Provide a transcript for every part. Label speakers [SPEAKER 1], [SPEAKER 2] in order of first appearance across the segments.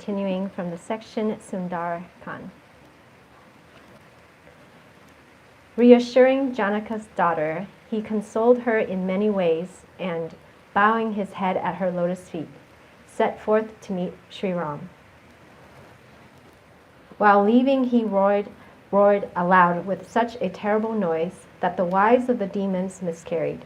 [SPEAKER 1] continuing from the section Sundarkan. Reassuring Janaka's daughter, he consoled her in many ways and, bowing his head at her lotus feet, set forth to meet Sri Ram. While leaving, he roared aloud with such a terrible noise that the wives of the demons miscarried.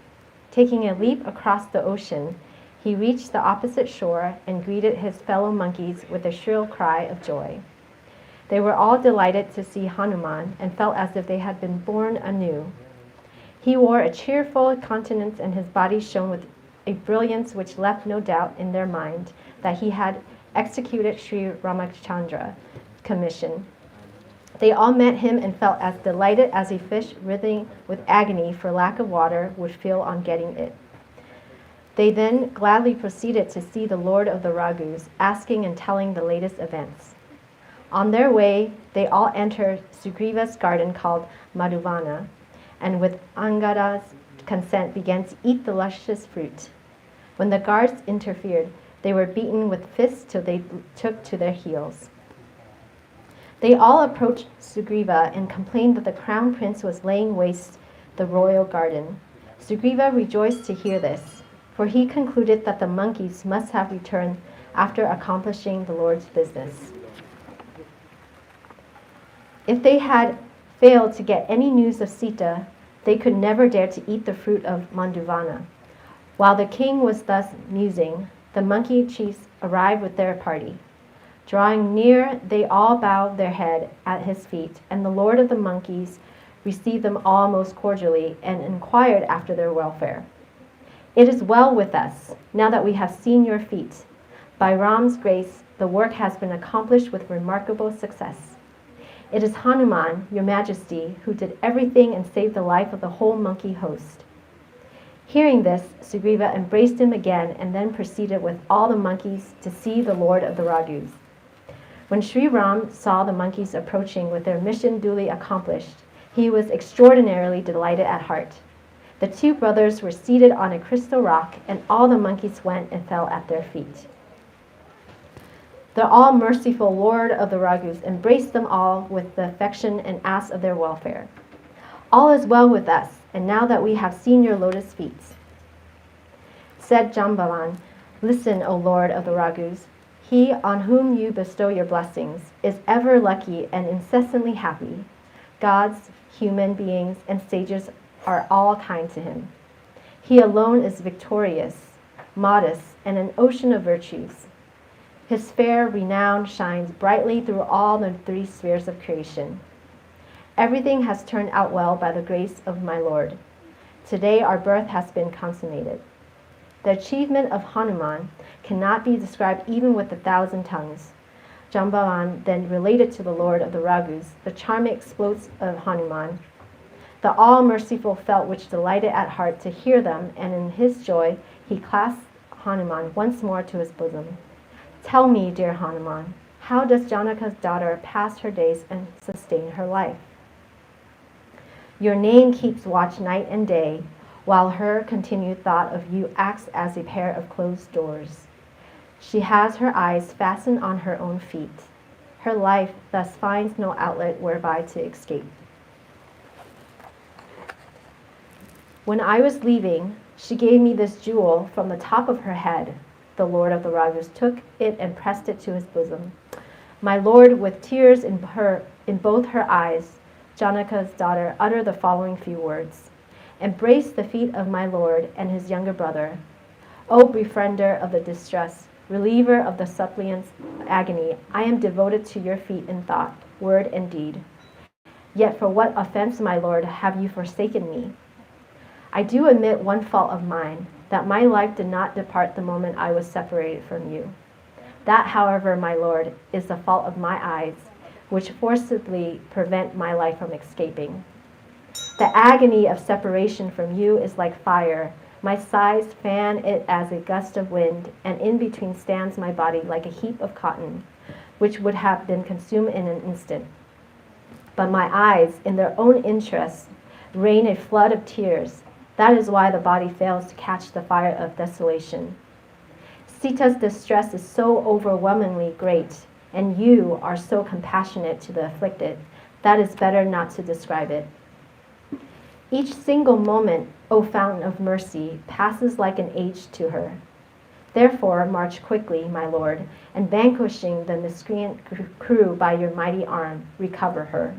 [SPEAKER 1] Taking a leap across the ocean, he reached the opposite shore and greeted his fellow monkeys with a shrill cry of joy. They were all delighted to see Hanuman and felt as if they had been born anew. He wore a cheerful countenance and his body shone with a brilliance which left no doubt in their mind that he had executed Sri Ramachandra's commission. They all met him and felt as delighted as a fish writhing with agony for lack of water would feel on getting it. They then gladly proceeded to see the Lord of the Raghus, asking and telling the latest events. On their way, they all entered Sugriva's garden called Madhuvana, and with Angada's consent began to eat the luscious fruit. When the guards interfered, they were beaten with fists till they took to their heels. They all approached Sugriva and complained that the crown prince was laying waste the royal garden. Sugriva rejoiced to hear this, for he concluded that the monkeys must have returned after accomplishing the Lord's business. If they had failed to get any news of Sita, they could never dare to eat the fruit of Manduvana. While the king was thus musing, the monkey chiefs arrived with their party. Drawing near, they all bowed their head at his feet, and the lord of the monkeys received them all most cordially and inquired after their welfare. "It is well with us, now that we have seen your feat. By Ram's grace, the work has been accomplished with remarkable success. It is Hanuman, your majesty, who did everything and saved the life of the whole monkey host." Hearing this, Sugriva embraced him again and then proceeded with all the monkeys to see the Lord of the Raghus. When Sri Ram saw the monkeys approaching with their mission duly accomplished, he was extraordinarily delighted at heart. The two brothers were seated on a crystal rock, and all the monkeys went and fell at their feet. The all-merciful Lord of the Raghus embraced them all with the affection and asked of their welfare. "All is well with us, and now that we have seen your lotus feet," said Jambavan, "listen, O Lord of the Raghus. He on whom you bestow your blessings is ever lucky and incessantly happy. Gods, human beings, and sages are all kind to him. He alone is victorious, modest, and an ocean of virtues. His fair renown shines brightly through all the three spheres of creation. Everything has turned out well by the grace of my Lord. Today our birth has been consummated. The achievement of Hanuman cannot be described even with 1,000 tongues." Jambavan then related to the Lord of the Raghus the charming exploits of Hanuman. The all-merciful felt which delighted at heart to hear them, and in his joy he clasped Hanuman once more to his bosom. "Tell me, dear Hanuman, how does Janaka's daughter pass her days and sustain her life?" "Your name keeps watch night and day, while her continued thought of you acts as a pair of closed doors. She has her eyes fastened on her own feet. Her life thus finds no outlet whereby to escape. When I was leaving, she gave me this jewel from the top of her head." The Lord of the Raghus took it and pressed it to his bosom. "My lord, with tears in both her eyes, Janaka's daughter uttered the following few words: 'Embrace the feet of my lord and his younger brother. O befriender of the distressed, reliever of the suppliant's agony, I am devoted to your feet in thought, word, and deed. Yet for what offense, my lord, have you forsaken me? I do admit one fault of mine, that my life did not depart the moment I was separated from you. That, however, my lord, is the fault of my eyes, which forcibly prevent my life from escaping. The agony of separation from you is like fire. My sighs fan it as a gust of wind, and in between stands my body like a heap of cotton, which would have been consumed in an instant. But my eyes, in their own interest, rain a flood of tears. That is why the body fails to catch the fire of desolation. Sita's distress is so overwhelmingly great, and you are so compassionate to the afflicted, that it's better not to describe it. Each single moment, O fountain of mercy, passes like an age to her. Therefore, march quickly, my lord, and vanquishing the miscreant crew by your mighty arm, recover her.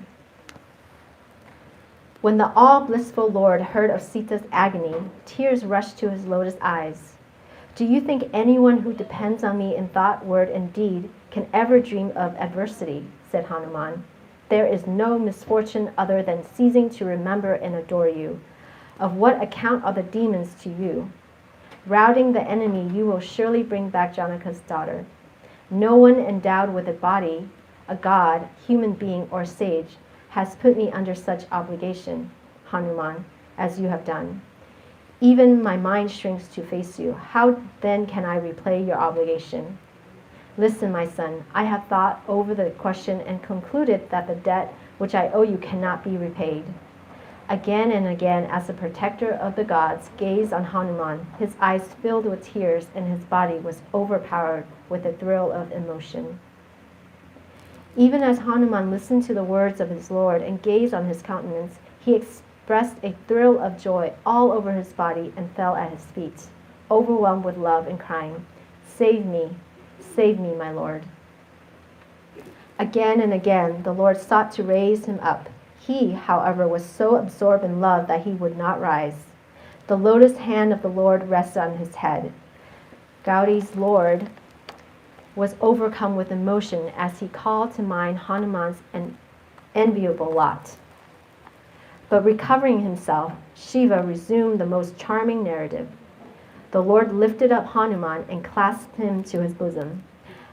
[SPEAKER 1] When the all-blissful Lord heard of Sita's agony, tears rushed to his lotus eyes. Do you think anyone who depends on me in thought, word, and deed can ever dream of adversity? Said Hanuman. There is no misfortune other than ceasing to remember and adore you. Of what account are the demons to you? Routing the enemy, you will surely bring back Janaka's daughter. No one endowed with a body, a god, human being, or sage, has put me under such obligation, Hanuman, as you have done. Even my mind shrinks to face you. How then can I repay your obligation? Listen, my son, I have thought over the question and concluded that the debt which I owe you cannot be repaid. Again and again, as the protector of the gods gazed on Hanuman, his eyes filled with tears and his body was overpowered with a thrill of emotion. Even as Hanuman listened to the words of his Lord and gazed on his countenance, he expressed a thrill of joy all over his body and fell at his feet, overwhelmed with love and crying, save me, my Lord." Again and again, the Lord sought to raise him up. He, however, was so absorbed in love that he would not rise. The lotus hand of the Lord rested on his head. Gaudi's Lord was overcome with emotion as he called to mind Hanuman's enviable lot. But recovering himself, Shiva resumed the most charming narrative. The Lord lifted up Hanuman and clasped him to his bosom.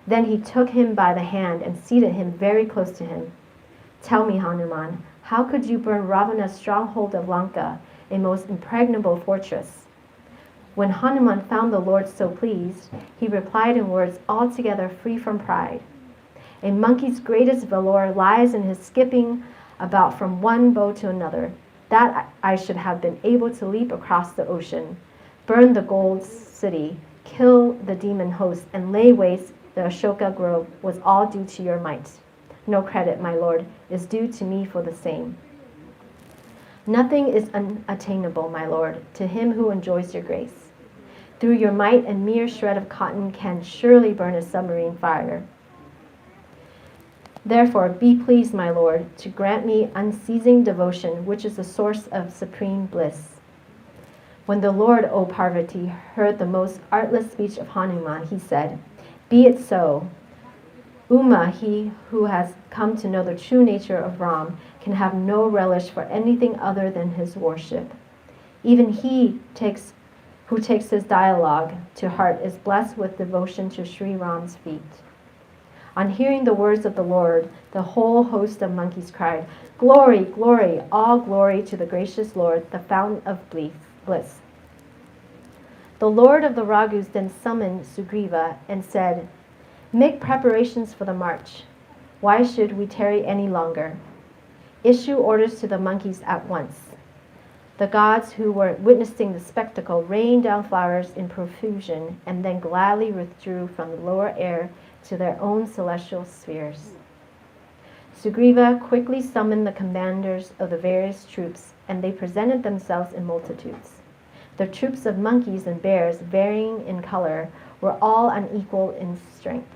[SPEAKER 1] Then he took him by the hand and seated him very close to him. "Tell me, Hanuman, how could you burn Ravana's stronghold of Lanka, a most impregnable fortress?" When Hanuman found the Lord so pleased, he replied in words altogether free from pride. "A monkey's greatest valor lies in his skipping about from one bow to another. That I should have been able to leap across the ocean, burn the gold city, kill the demon host, and lay waste the Ashoka grove was all due to your might. No credit, my lord, is due to me for the same. Nothing is unattainable, my lord, to him who enjoys your grace. Through your might, a mere shred of cotton can surely burn a submarine fire. Therefore, be pleased, my lord, to grant me unceasing devotion, which is the source of supreme bliss." When the Lord, O Parvati, heard the most artless speech of Hanuman, he said, "Be it so. Uma, he who has come to know the true nature of Ram, can have no relish for anything other than his worship. Even he who takes his dialogue to heart is blessed with devotion to Sri Ram's feet." On hearing the words of the Lord, the whole host of monkeys cried, "Glory, glory, all glory to the gracious Lord, the fountain of bliss." The Lord of the Raghus then summoned Sugriva and said, "Make preparations for the march. Why should we tarry any longer? Issue orders to the monkeys at once." The gods who were witnessing the spectacle rained down flowers in profusion and then gladly withdrew from the lower air to their own celestial spheres. Sugriva quickly summoned the commanders of the various troops, and they presented themselves in multitudes. The troops of monkeys and bears, varying in color, were all unequal in strength.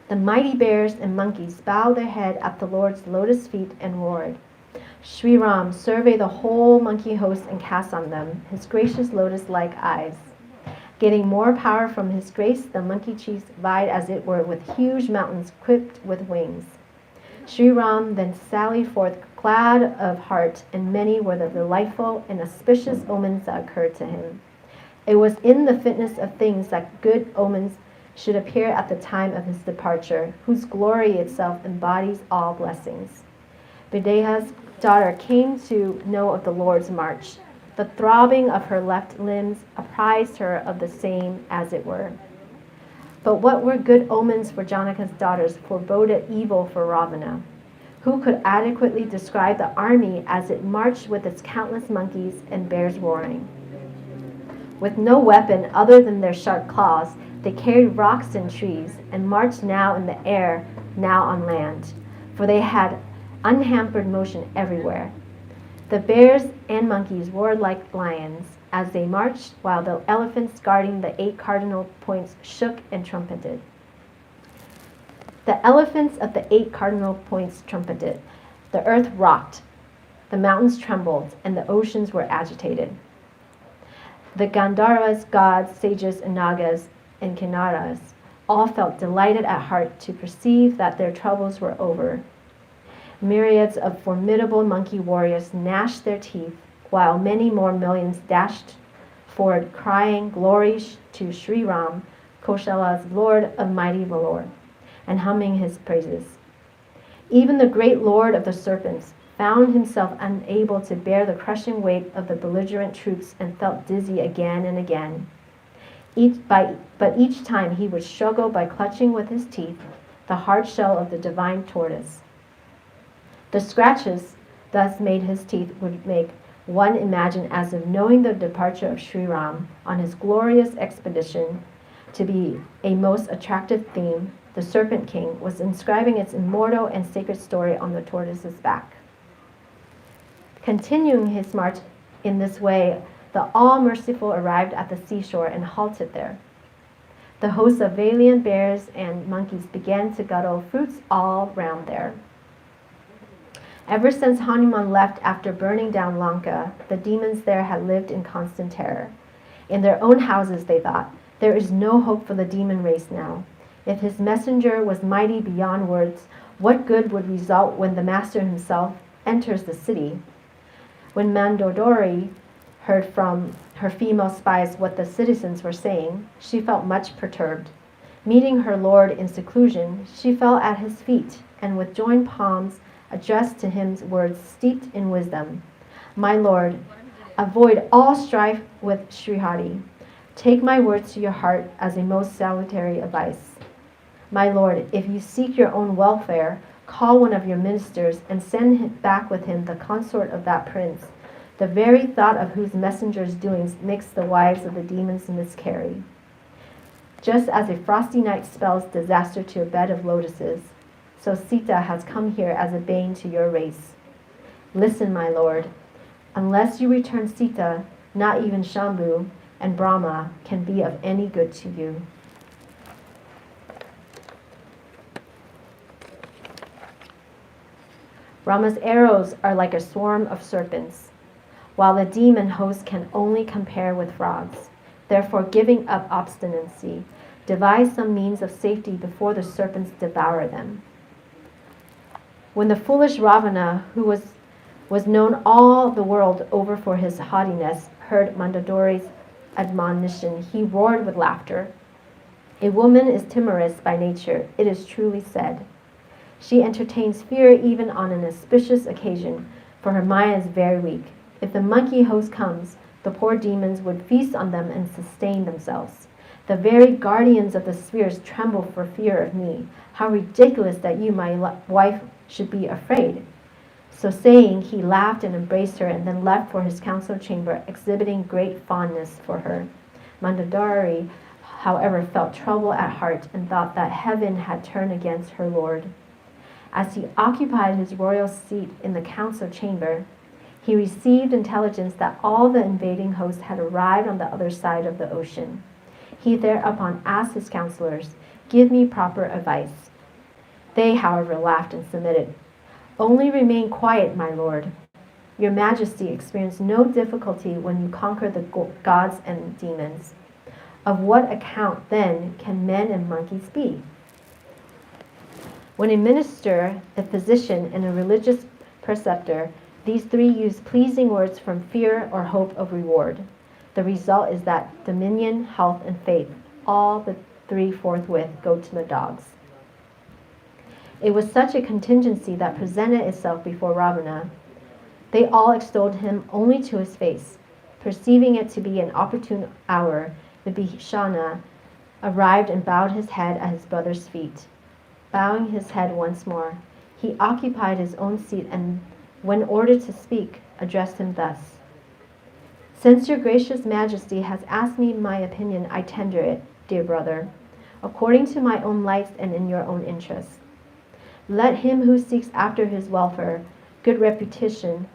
[SPEAKER 1] The mighty bears and monkeys bowed their head at the Lord's lotus feet and roared, "Sri Ram, survey the whole monkey host and cast on them his gracious lotus-like eyes." Getting more power from his grace, the monkey chiefs vied as it were with huge mountains equipped with wings. Sri Ram then sallied forth glad of heart, and many were the delightful and auspicious omens that occurred to him. It was in the fitness of things that good omens should appear at the time of his departure, whose glory itself embodies all blessings. Videha's daughter came to know of the Lord's march. The throbbing of her left limbs apprised her of the same, as it were. But what were good omens for Janaka's daughters foreboded evil for Ravana. Who could adequately describe the army as it marched with its countless monkeys and bears roaring? With no weapon other than their sharp claws, they carried rocks and trees, and marched now in the air, now on land, for they had unhampered motion everywhere. The bears and monkeys roared like lions as they marched, while the elephants guarding the 8 cardinal points shook and trumpeted. The elephants of the 8 cardinal points trumpeted. The earth rocked, the mountains trembled, and the oceans were agitated. The Gandharvas, gods, sages, and nagas, and kinnaras all felt delighted at heart to perceive that their troubles were over. Myriads of formidable monkey warriors gnashed their teeth, while many more millions dashed forward, crying, "Glory to Sri Ram, Kaushala's Lord of mighty valor," and humming his praises. Even the great Lord of the Serpents found himself unable to bear the crushing weight of the belligerent troops and felt dizzy again and again. But each time he would struggle by clutching with his teeth the hard shell of the divine tortoise. The scratches thus made his teeth would make one imagine as if knowing the departure of Sri Ram on his glorious expedition to be a most attractive theme, the Serpent King was inscribing its immortal and sacred story on the tortoise's back. Continuing his march in this way, the All-Merciful arrived at the seashore and halted there. The hosts of valiant bears and monkeys began to guzzle fruits all round there. Ever since Hanuman left after burning down Lanka, the demons there had lived in constant terror. In their own houses, they thought, there is no hope for the demon race now. If his messenger was mighty beyond words, what good would result when the master himself enters the city? When Mandodari heard from her female spies what the citizens were saying, she felt much perturbed. Meeting her lord in seclusion, she fell at his feet and with joined palms addressed to him words steeped in wisdom. "My lord, avoid all strife with Srihari. Take my words to your heart as a most salutary advice. My lord, if you seek your own welfare, call one of your ministers and send back with him the consort of that prince, the very thought of whose messenger's doings makes the wives of the demons miscarry. Just as a frosty night spells disaster to a bed of lotuses, so Sita has come here as a bane to your race. Listen, my lord, unless you return Sita, not even Shambhu and Brahma can be of any good to you." Rama's arrows are like a swarm of serpents, while the demon host can only compare with frogs. Therefore, giving up obstinacy, devise some means of safety before the serpents devour them. When the foolish Ravana, who was known all the world over for his haughtiness, heard Mandodari's admonition, he roared with laughter. "A woman is timorous by nature, it is truly said. She entertains fear even on an auspicious occasion, for her mind is very weak. If the monkey host comes, the poor demons would feast on them and sustain themselves. The very guardians of the spheres tremble for fear of me. How ridiculous that you, my wife, should be afraid." So saying, he laughed and embraced her and then left for his council chamber, exhibiting great fondness for her. Mandodari, however, felt trouble at heart and thought that heaven had turned against her lord. As he occupied his royal seat in the council chamber, he received intelligence that all the invading hosts had arrived on the other side of the ocean. He thereupon asked his counselors, "Give me proper advice." They, however, laughed and submitted. "Only remain quiet, my lord. Your majesty experienced no difficulty when you conquered the gods and demons. Of what account, then, can men and monkeys be?" When a minister, a physician, and a religious preceptor, these three use pleasing words from fear or hope of reward, the result is that dominion, health, and faith, all the three forthwith go to the dogs. It was such a contingency that presented itself before Ravana. They all extolled him only to his face. Perceiving it to be an opportune hour, Vibhishana arrived and bowed his head at his brother's feet. Bowing his head once more, he occupied his own seat and, when ordered to speak, addressed him thus. Since your gracious majesty has asked me my opinion, I tender it, dear brother, according to my own lights and in your own interest. Let him who seeks after his welfare, good reputation,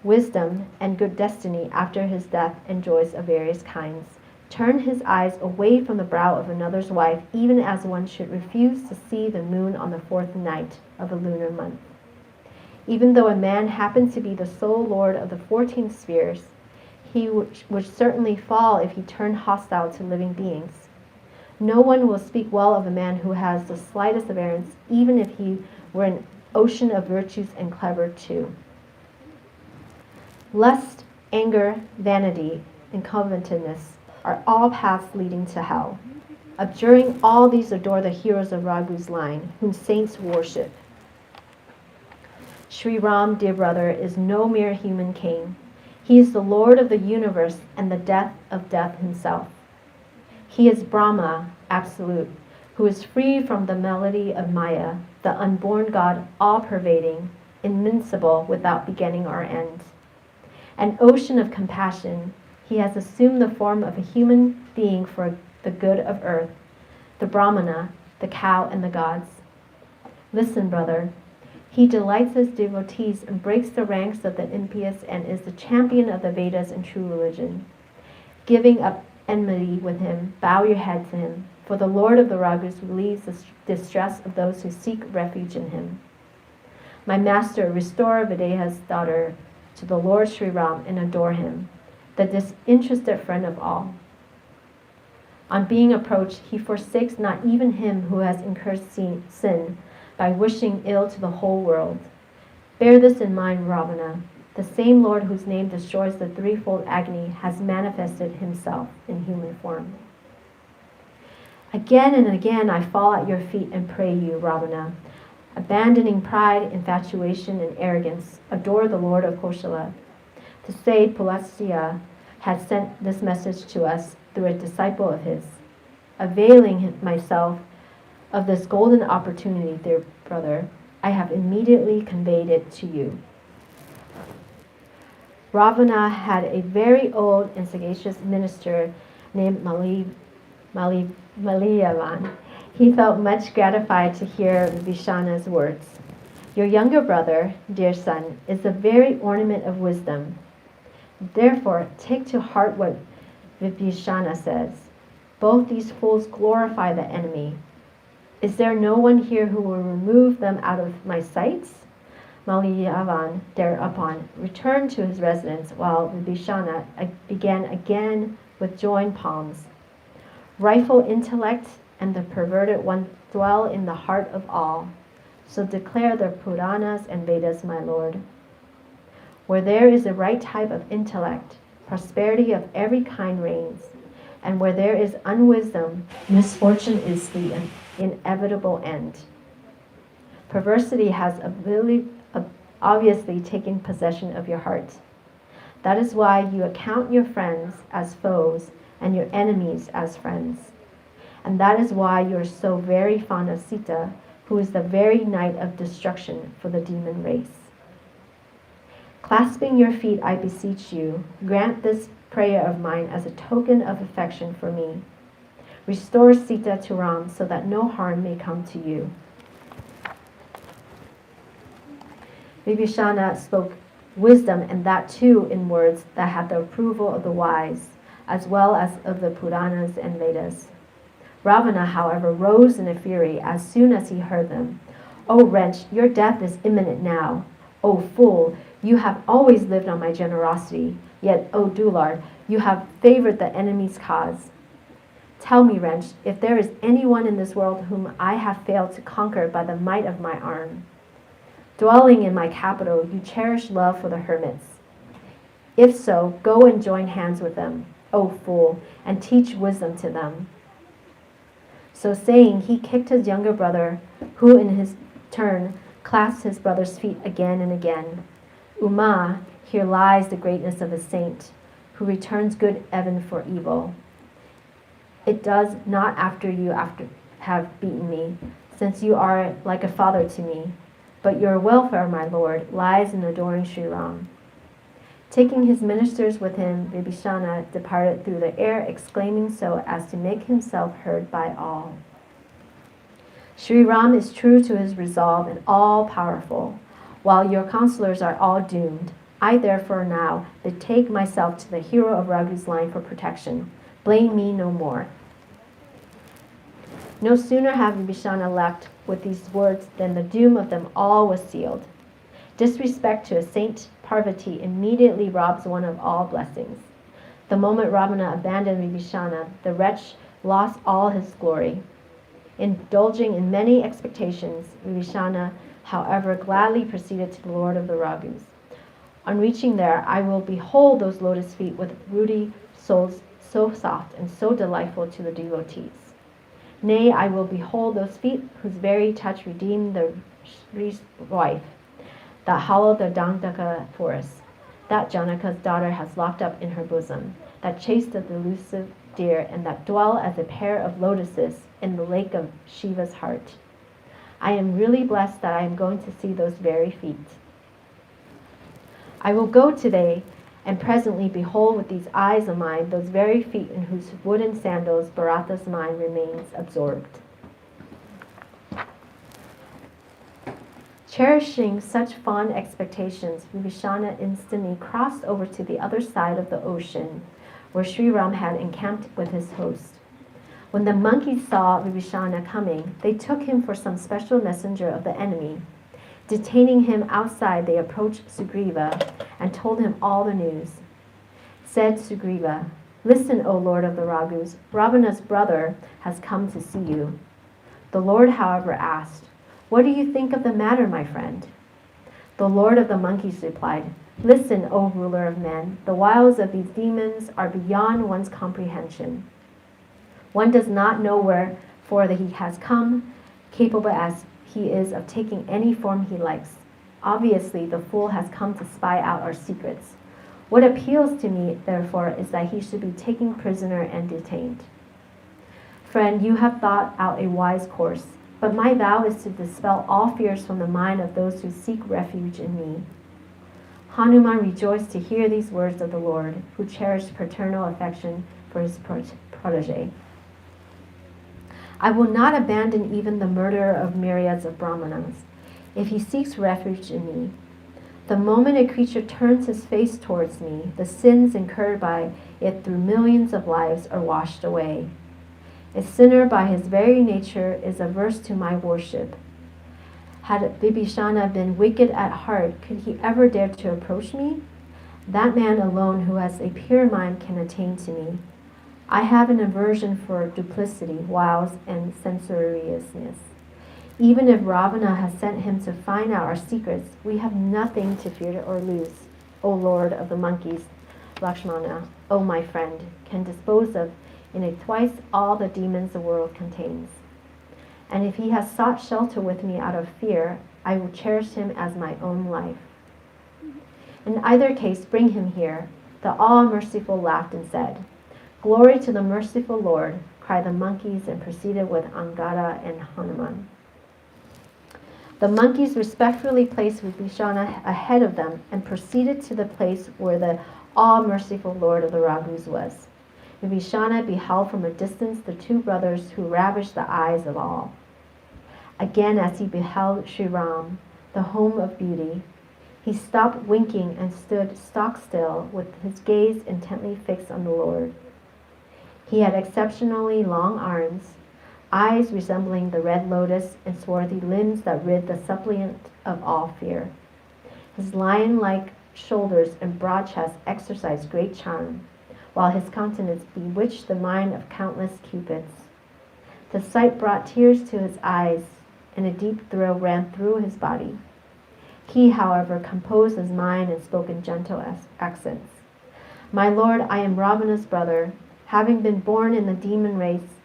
[SPEAKER 1] wisdom, and good destiny after his death and joys of various kinds, turn his eyes away from the brow of another's wife, even as one should refuse to see the moon on the 4th night of a lunar month. Even though a man happened to be the sole lord of the 14 spheres, he would certainly fall if he turned hostile to living beings. No one will speak well of a man who has the slightest averence, even if he were an ocean of virtues and clever too. Lust, anger, vanity, and covetousness are all paths leading to hell. Abjuring all these, adore the heroes of Raghu's line, whom saints worship. Sri Ram, dear brother, is no mere human king. He is the Lord of the universe and the death of death himself. He is Brahma, absolute, who is free from the melody of Maya, the unborn God, all-pervading, invincible, without beginning or end. An ocean of compassion, he has assumed the form of a human being for the good of earth, the Brahmana, the cow, and the gods. Listen, brother. He delights his devotees and breaks the ranks of the impious and is the champion of the Vedas and true religion. Giving up enmity with him, bow your head to him, for the Lord of the Ragas relieves the distress of those who seek refuge in him. My master, restore Videha's daughter to the Lord Sri Ram and adore him, the disinterested friend of all. On being approached, he forsakes not even him who has incurred sin, by wishing ill to the whole world. Bear this in mind, Ravana. The same Lord whose name destroys the threefold agony has manifested himself in human form. Again and again I fall at your feet and pray you, Ravana. Abandoning pride, infatuation, and arrogance, adore the Lord of Kosala. The sage Pulasya had sent this message to us through a disciple of his. Availing myself of this golden opportunity, dear brother, I have immediately conveyed it to you. Ravana had a very old and sagacious minister named Maliyavan. He felt much gratified to hear Vibhishana's words. Your younger brother, dear son, is the very ornament of wisdom. Therefore, take to heart what Vibhishana says. Both these fools glorify the enemy. Is there no one here who will remove them out of my sights? Maliyavan thereupon returned to his residence, while Vibhishana began again with joined palms. Rightful intellect and the perverted one dwell in the heart of all. So declare the Puranas and Vedas, my Lord. Where there is the right type of intellect, prosperity of every kind reigns. And where there is unwisdom, misfortune is the inevitable end. Perversity has obviously taken possession of your heart. That is why you account your friends as foes and your enemies as friends. And that is why you are so very fond of Sita, who is the very night of destruction for the demon race. Clasping your feet, I beseech you, grant this prayer of mine as a token of affection for me. Restore Sita to Ram so that no harm may come to you. Vibhishana spoke wisdom, and that too in words that had the approval of the wise, as well as of the Puranas and Vedas. Ravana, however, rose in a fury as soon as he heard them. O wretch, your death is imminent now. O fool, you have always lived on my generosity, yet, O Dulard, you have favored the enemy's cause. Tell me, wretch, if there is anyone in this world whom I have failed to conquer by the might of my arm. Dwelling in my capital, you cherish love for the hermits. If so, go and join hands with them, O fool, and teach wisdom to them. So saying, he kicked his younger brother, who in his turn clasped his brother's feet again and again. Uma, here lies the greatness of a saint, who returns good even for evil. It does not after you have beaten me, since you are like a father to me, but your welfare, my lord, lies in adoring Sri Ram. Taking his ministers with him, Vibhishana departed through the air, exclaiming so as to make himself heard by all. Sri Ram is true to his resolve and all-powerful, while your counselors are all doomed. I therefore now betake myself to the hero of Raghu's line for protection. Blame me no more. No sooner had Vibhishana left with these words than the doom of them all was sealed. Disrespect to a saint Parvati immediately robs one of all blessings. The moment Ravana abandoned Vibhishana, the wretch lost all his glory. Indulging in many expectations, Vibhishana, however, gladly proceeded to the Lord of the Raghus. On reaching there, I will behold those lotus feet with ruddy soles so soft and so delightful to the devotees. Nay, I will behold those feet whose very touch redeemed the Shri's wife, that hollowed the Dandaka forest, that Janaka's daughter has locked up in her bosom, that chased the elusive deer, and that dwell as a pair of lotuses in the lake of Shiva's heart. I am really blessed that I am going to see those very feet. I will go today and presently behold with these eyes of mine those very feet in whose wooden sandals Bharata's mind remains absorbed. Cherishing such fond expectations, Vibhishana instantly crossed over to the other side of the ocean, where Sri Ram had encamped with his host. When the monkeys saw Vibhishana coming, they took him for some special messenger of the enemy. Detaining him outside, they approached Sugriva and told him all the news. Said Sugriva, "Listen, O Lord of the Raghus, Ravana's brother has come to see you." The Lord, however, asked, "What do you think of the matter, my friend?" The Lord of the monkeys replied, "Listen, O ruler of men, the wiles of these demons are beyond one's comprehension. One does not know wherefore he has come, capable as he is of taking any form he likes. Obviously, the fool has come to spy out our secrets. What appeals to me, therefore, is that he should be taken prisoner and detained. Friend, you have thought out a wise course, but my vow is to dispel all fears from the mind of those who seek refuge in me." Hanuman rejoiced to hear these words of the Lord, who cherished paternal affection for his protege. "I will not abandon even the murderer of myriads of Brahmanas, if he seeks refuge in me. The moment a creature turns his face towards me, the sins incurred by it through millions of lives are washed away. A sinner by his very nature is averse to my worship. Had Vibhishana been wicked at heart, could he ever dare to approach me? That man alone who has a pure mind can attain to me. I have an aversion for duplicity, wiles, and censoriousness. Even if Ravana has sent him to find out our secrets, we have nothing to fear or lose. O Lord of the monkeys, Lakshmana, O my friend, can dispose of in a twice all the demons the world contains. And if he has sought shelter with me out of fear, I will cherish him as my own life. In either case, bring him here." The all-merciful laughed and said, "Glory to the merciful Lord," cried the monkeys, and proceeded with Angada and Hanuman. The monkeys respectfully placed Vibhishana ahead of them and proceeded to the place where the all-merciful Lord of the Raghus was. Vibhishana beheld from a distance the two brothers who ravished the eyes of all. Again, as he beheld Sri Ram, the home of beauty, he stopped winking and stood stock still with his gaze intently fixed on the Lord. He had exceptionally long arms, eyes resembling the red lotus, and swarthy limbs that rid the suppliant of all fear. His lion-like shoulders and broad chest exercised great charm, while his countenance bewitched the mind of countless cupids. The sight brought tears to his eyes, and a deep thrill ran through his body. He, however, composed his mind and spoke in gentle accents. "My lord, I am Ravana's brother, having been born in the demon race.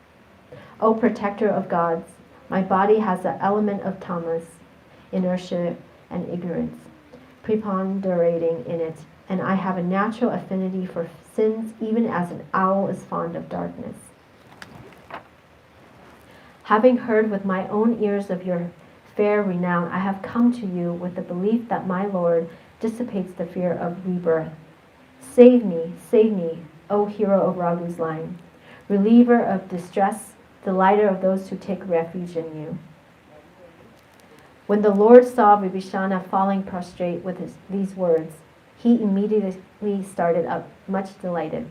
[SPEAKER 1] O protector of gods, my body has the element of tamas, inertia, and ignorance, preponderating in it, and I have a natural affinity for sins, even as an owl is fond of darkness. Having heard with my own ears of your fair renown, I have come to you with the belief that my Lord dissipates the fear of rebirth Save me, O hero of Raghu's line, reliever of distress, delighter of those who take refuge in you. When the Lord saw Vibhishana falling prostrate with these words, he immediately started up, much delighted.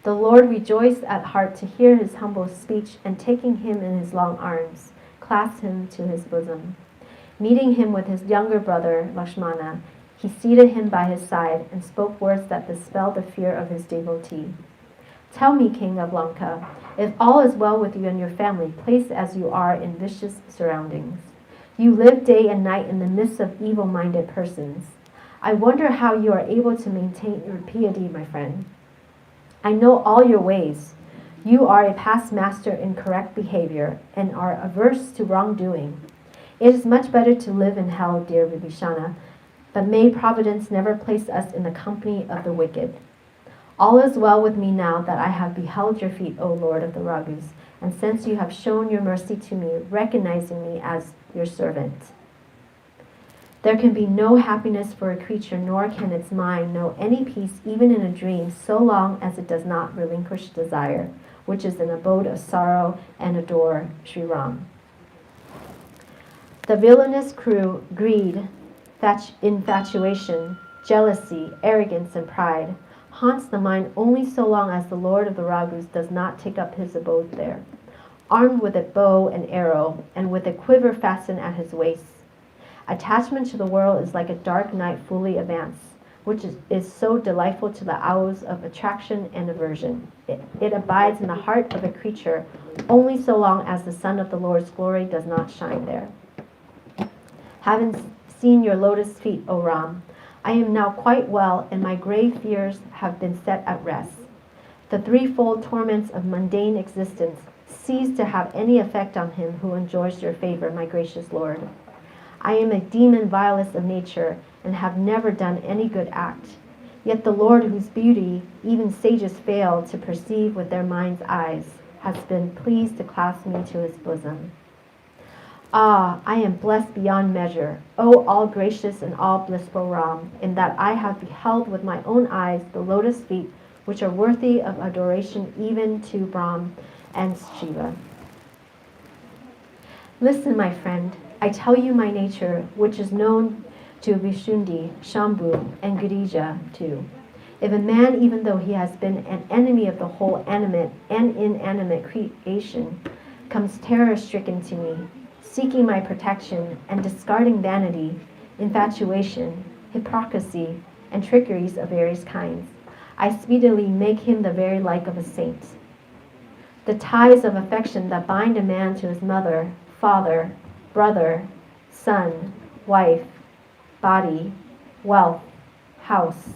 [SPEAKER 1] The Lord rejoiced at heart to hear his humble speech, and taking him in his long arms, clasped him to his bosom. Meeting him with his younger brother, Lakshmana, he seated him by his side and spoke words that dispelled the fear of his devotee. Tell me, King of Lanka, if all is well with you and your family, placed as you are in vicious surroundings. You live day and night in the midst of evil-minded persons. I wonder how you are able to maintain your piety, my friend. I know all your ways. You are a past master in correct behavior and are averse to wrongdoing. It is much better to live in hell, dear Vibhishana, but may Providence never place us in the company of the wicked. All is well with me now that I have beheld your feet, O Lord of the Raghus, and since you have shown your mercy to me, recognizing me as your servant. There can be no happiness for a creature, nor can its mind know any peace even in a dream, so long as it does not relinquish desire, which is an abode of sorrow, and adore Sri Ram. The villainous crew, greed, infatuation, jealousy, arrogance, and pride haunts the mind only so long as the Lord of the Raghus does not take up his abode there, armed with a bow and arrow, and with a quiver fastened at his waist. Attachment to the world is like a dark night fully advanced, which is so delightful to the hours of attraction and aversion. It abides in the heart of a creature only so long as the sun of the Lord's glory does not shine there. Having seen your lotus feet, O Ram, I am now quite well, and my grave fears have been set at rest. The threefold torments of mundane existence cease to have any effect on him who enjoys your favor, my gracious Lord. I am a demon vilest of nature, and have never done any good act. Yet the Lord, whose beauty even sages fail to perceive with their mind's eyes, has been pleased to clasp me to his bosom. Ah, I am blessed beyond measure, O all-gracious and all-blissful Ram, in that I have beheld with my own eyes the lotus feet which are worthy of adoration even to Brahm and Shiva. Listen, my friend, I tell you my nature, which is known to Vishundi, Shambhu, and Girija too. If a man, even though he has been an enemy of the whole animate and inanimate creation, comes terror-stricken to me, seeking my protection and discarding vanity, infatuation, hypocrisy, and trickeries of various kinds, I speedily make him the very like of a saint. The ties of affection that bind a man to his mother, father, brother, son, wife, body, wealth, house,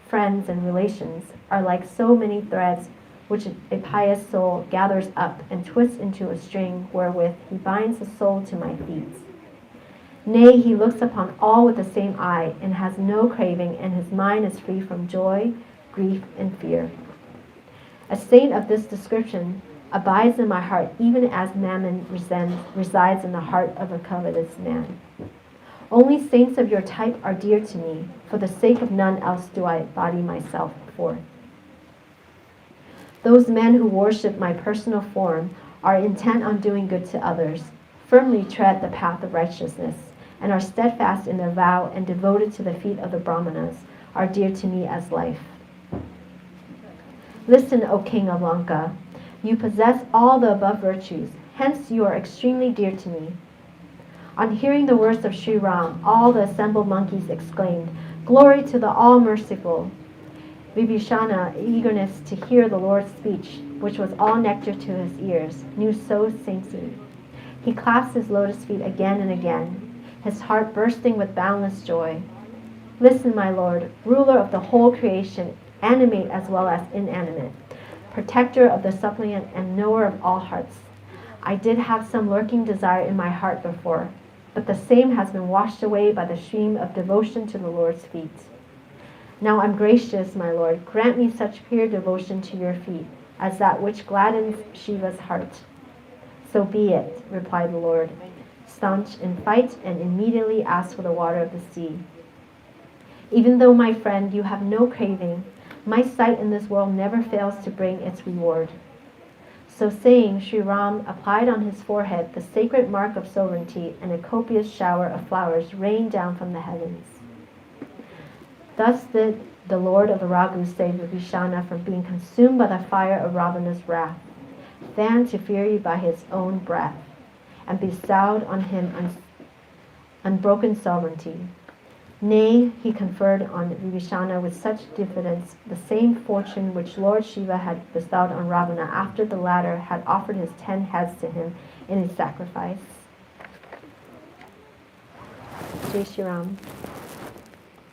[SPEAKER 1] friends, and relations are like so many threads which a pious soul gathers up and twists into a string wherewith he binds the soul to my feet. Nay, he looks upon all with the same eye and has no craving, and his mind is free from joy, grief, and fear. A saint of this description abides in my heart, even as mammon resides in the heart of a covetous man. Only saints of your type are dear to me. For the sake of none else do I body myself forth. Those men who worship my personal form are intent on doing good to others, firmly tread the path of righteousness, and are steadfast in their vow and devoted to the feet of the Brahmanas, are dear to me as life. Listen, O King of Lanka. You possess all the above virtues, hence you are extremely dear to me. On hearing the words of Sri Ram, all the assembled monkeys exclaimed, "Glory to the All-Merciful!" Vibhishana, eagerness to hear the Lord's speech, which was all nectar to his ears, knew so saintly. He clasped his lotus feet again and again, his heart bursting with boundless joy. Listen, my Lord, ruler of the whole creation, animate as well as inanimate, protector of the suppliant and knower of all hearts. I did have some lurking desire in my heart before, but the same has been washed away by the stream of devotion to the Lord's feet. Now I'm gracious, my Lord, grant me such pure devotion to your feet as that which gladdens Shiva's heart. So be it, replied the Lord, staunch in fight, and immediately asked for the water of the sea. Even though, my friend, you have no craving, my sight in this world never fails to bring its reward." So saying, Sri Ram applied on his forehead the sacred mark of sovereignty, and a copious shower of flowers rained down from the heavens. Thus did the Lord of the Raghus save Vibhishana from being consumed by the fire of Ravana's wrath, fanned to fury by his own breath, and bestowed on him unbroken sovereignty. Nay, he conferred on Vibhishana with such diffidence the same fortune which Lord Shiva had bestowed on Ravana after the latter had offered his 10 heads to him in his sacrifice. Jai Shri Ram.